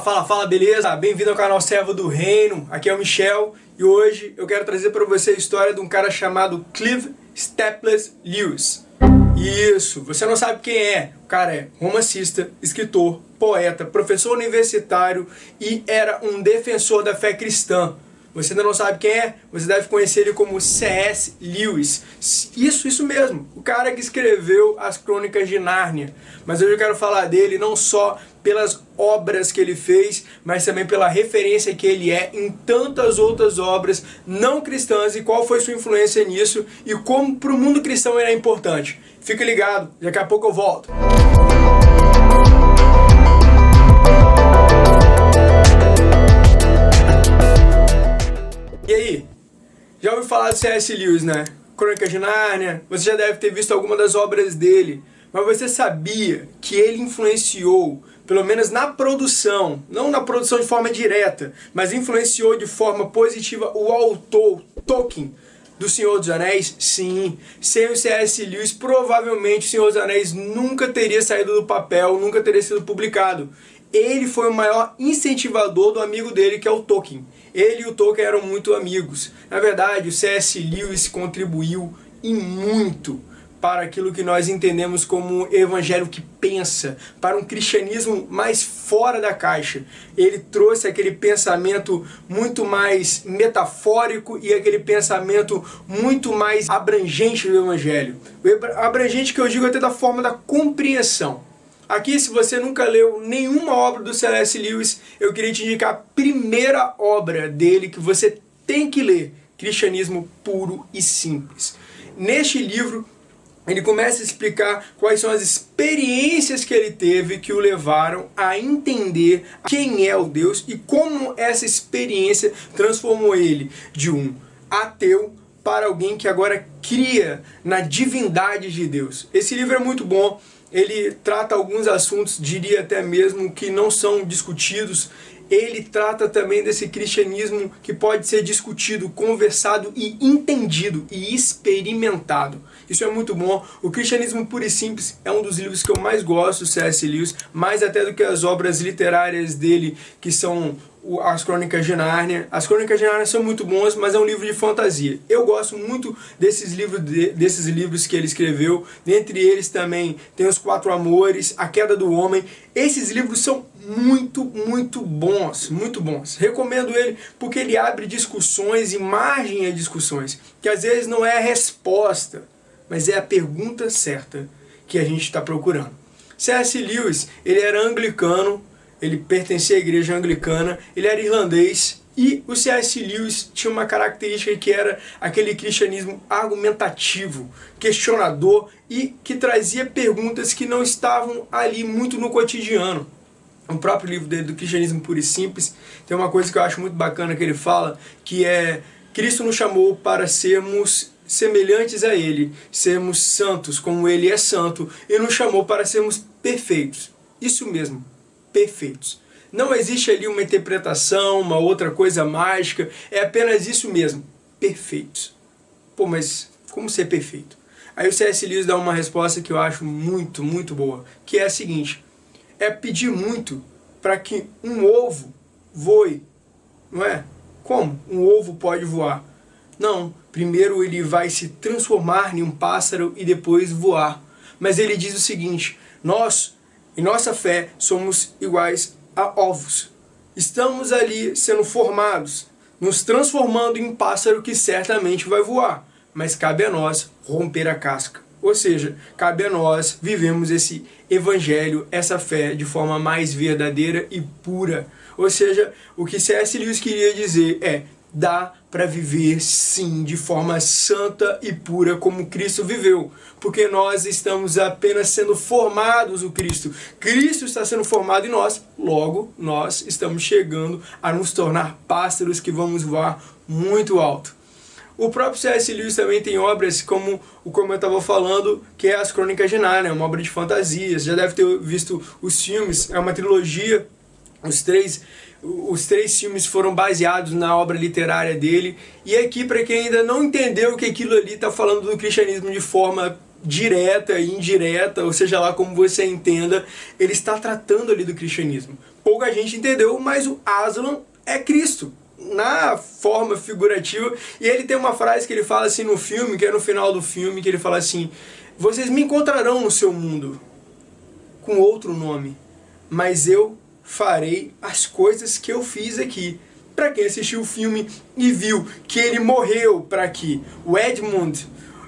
Fala, beleza? Bem-vindo ao canal Servo do Reino, aqui é o Michel e hoje eu quero trazer para você a história de um cara chamado Clive Staples Lewis. Isso, você não sabe quem é? O cara é romancista, escritor, poeta, professor universitário e era um defensor da fé cristã. Você ainda não sabe quem é? Você deve conhecer ele como C.S. Lewis. Isso mesmo, o cara que escreveu as Crônicas de Nárnia. Mas hoje eu quero falar dele não só pelas obras que ele fez, mas também pela referência que ele é em tantas outras obras não cristãs e qual foi sua influência nisso e como para o mundo cristão ele é importante. Fica ligado, daqui a pouco eu volto. E aí, já ouviu falar do C.S. Lewis, né? Crônicas de Nárnia, você já deve ter visto alguma das obras dele, mas você sabia que ele influenciou, pelo menos na produção, não na produção de forma direta, mas influenciou de forma positiva o autor Tolkien do Senhor dos Anéis? Sim, sem o C.S. Lewis, provavelmente o Senhor dos Anéis nunca teria saído do papel, nunca teria sido publicado. Ele foi o maior incentivador do amigo dele, que é o Tolkien. Ele e o Tolkien eram muito amigos. Na verdade, o C.S. Lewis contribuiu e muito para aquilo que nós entendemos como evangelho que pensa, para um cristianismo mais fora da caixa. Ele trouxe aquele pensamento muito mais metafórico e aquele pensamento muito mais abrangente do evangelho. Abrangente que eu digo até da forma da compreensão. Aqui, se você nunca leu nenhuma obra do C.S. Lewis, eu queria te indicar a primeira obra dele que você tem que ler, Cristianismo Puro e Simples. Neste livro, ele começa a explicar quais são as experiências que ele teve que o levaram a entender quem é o Deus e como essa experiência transformou ele de um ateu para alguém que agora cria na divindade de Deus. Esse livro é muito bom. Ele trata alguns assuntos, diria até mesmo, que não são discutidos. Ele trata também desse cristianismo que pode ser discutido, conversado e entendido e experimentado. Isso é muito bom. O Cristianismo Puro e Simples é um dos livros que eu mais gosto do C.S. Lewis, mais até do que as obras literárias dele, que são as Crônicas de Nárnia. As Crônicas de Nárnia são muito bons, mas é um livro de fantasia. Eu gosto muito desses livros que ele escreveu. Dentre eles também tem Os Quatro Amores, A Queda do Homem. Esses livros são muito bons, muito bons. Recomendo ele porque ele abre discussões e margem a discussões, que às vezes não é a resposta, mas é a pergunta certa que a gente está procurando. C.S. Lewis, ele era anglicano, ele pertencia à igreja anglicana, ele era irlandês e o C.S. Lewis tinha uma característica que era aquele cristianismo argumentativo, questionador e que trazia perguntas que não estavam ali muito no cotidiano. O próprio livro dele, do Cristianismo Puro e Simples, tem uma coisa que eu acho muito bacana que ele fala, que é: Cristo nos chamou para sermos semelhantes a Ele, sermos santos como Ele é santo, e nos chamou para sermos perfeitos. Isso mesmo, perfeitos. Não existe ali uma interpretação, uma outra coisa mágica, é apenas isso mesmo, perfeitos. Pô, mas como ser perfeito? Aí o C.S. Lewis dá uma resposta que eu acho muito boa, que é a seguinte: é pedir muito para que um ovo voe, não é? Como um ovo pode voar? Não, primeiro ele vai se transformar em um pássaro e depois voar. Mas ele diz o seguinte: nós, em nossa fé, somos iguais a ovos. Estamos ali sendo formados, nos transformando em pássaro que certamente vai voar. Mas cabe a nós romper a casca. Ou seja, cabe a nós vivemos esse evangelho, essa fé de forma mais verdadeira e pura. Ou seja, o que C.S. Lewis queria dizer é: dá para viver sim de forma santa e pura como Cristo viveu, porque nós estamos apenas sendo formados o Cristo. Cristo está sendo formado em nós, logo nós estamos chegando a nos tornar pássaros que vamos voar muito alto. O próprio C.S. Lewis também tem obras como eu estava falando, que é As Crônicas de Nárnia, uma obra de fantasia. Você já deve ter visto os filmes, é uma trilogia. Os três filmes foram baseados na obra literária dele. E aqui, para quem ainda não entendeu que aquilo ali está falando do cristianismo de forma direta e indireta, ou seja lá como você entenda, ele está tratando ali do cristianismo. pouca gente entendeu, mas o Aslan é Cristo, na forma figurativa. E ele tem uma frase que ele fala assim no filme, que é no final do filme, que ele fala assim: vocês me encontrarão no seu mundo com outro nome, mas eu farei as coisas que eu fiz aqui. Para quem assistiu o filme e viu que ele morreu para que o Edmund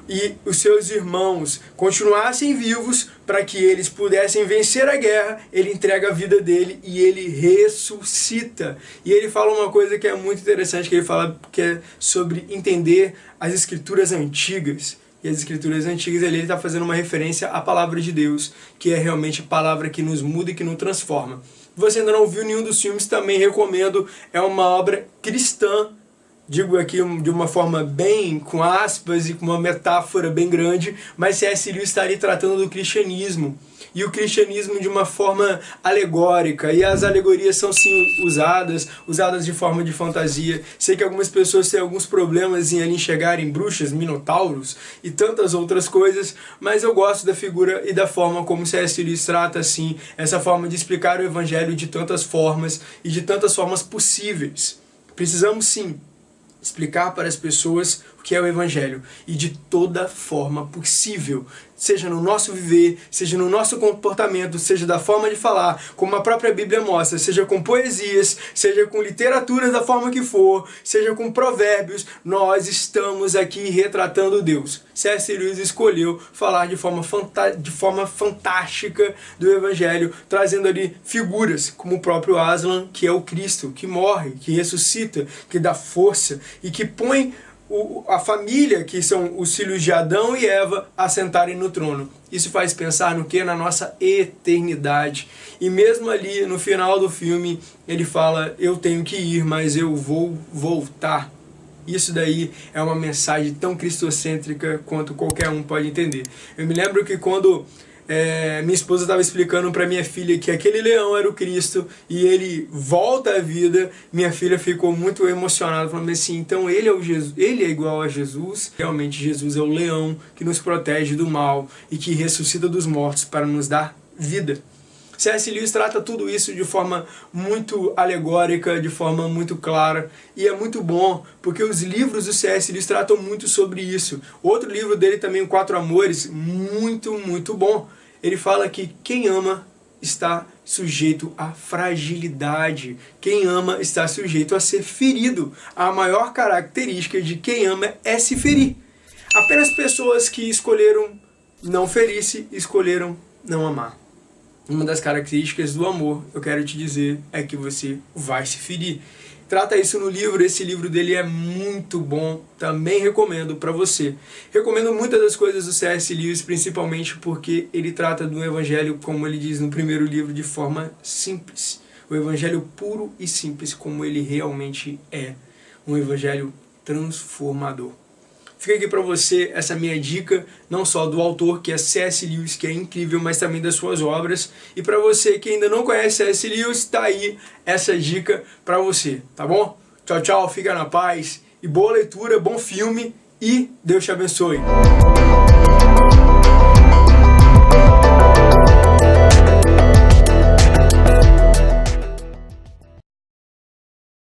e os seus irmãos continuassem vivos, para que eles pudessem vencer a guerra, ele entrega a vida dele e ele ressuscita. E ele fala uma coisa que é muito interessante, que ele fala que é sobre entender as escrituras antigas. E as escrituras antigas ali ele está fazendo uma referência à palavra de Deus, que é realmente a palavra que nos muda e que nos transforma. Se você ainda não viu nenhum dos filmes, também recomendo. É uma obra cristã, digo aqui de uma forma bem com aspas e com uma metáfora bem grande, mas C.S. Lewis está ali tratando do cristianismo. E o cristianismo de uma forma alegórica. E as alegorias são sim usadas de forma de fantasia. Sei que algumas pessoas têm alguns problemas em ali enxergarem bruxas, minotauros e tantas outras coisas, mas eu gosto da figura e da forma como C.S. Lewis trata assim, essa forma de explicar o evangelho de tantas formas e de tantas formas possíveis. Precisamos sim explicar para as pessoas o que é o Evangelho e de toda forma possível, seja no nosso viver, seja no nosso comportamento, seja da forma de falar, como a própria Bíblia mostra, seja com poesias, seja com literaturas da forma que for, seja com provérbios, nós estamos aqui retratando Deus. C.S. Lewis escolheu falar de forma fantástica do Evangelho, trazendo ali figuras como o próprio Aslan, que é o Cristo, que morre, que ressuscita, que dá força e que põe a família, que são os filhos de Adão e Eva, a sentarem no trono. Isso faz pensar no que? Na nossa eternidade. E mesmo ali no final do filme, ele fala: eu tenho que ir, mas eu vou voltar. Isso daí é uma mensagem tão cristocêntrica quanto qualquer um pode entender. Eu me lembro que quando minha esposa estava explicando para minha filha que aquele leão era o Cristo e ele volta à vida, minha filha ficou muito emocionada, falando assim: então ele é igual a Jesus. Realmente Jesus é o leão que nos protege do mal e que ressuscita dos mortos para nos dar vida. C.S. Lewis trata tudo isso de forma muito alegórica, de forma muito clara, e é muito bom, porque os livros do C.S. Lewis tratam muito sobre isso. Outro livro dele também, O Quatro Amores, muito bom. Ele fala que quem ama está sujeito à fragilidade. Quem ama está sujeito a ser ferido. A maior característica de quem ama é se ferir. Apenas pessoas que escolheram não ferir-se, escolheram não amar. Uma das características do amor, eu quero te dizer, é que você vai se ferir. Trata isso no livro, esse livro dele é muito bom, também recomendo para você. Recomendo muitas das coisas do C.S. Lewis, principalmente porque ele trata do evangelho, como ele diz no primeiro livro, de forma simples. O evangelho puro e simples, como ele realmente é. Um evangelho transformador. Fica aqui para você essa minha dica, não só do autor, que é C.S. Lewis, que é incrível, mas também das suas obras. E para você que ainda não conhece C.S. Lewis, está aí essa dica para você, tá bom? Tchau, tchau, fica na paz, e boa leitura, bom filme, e Deus te abençoe.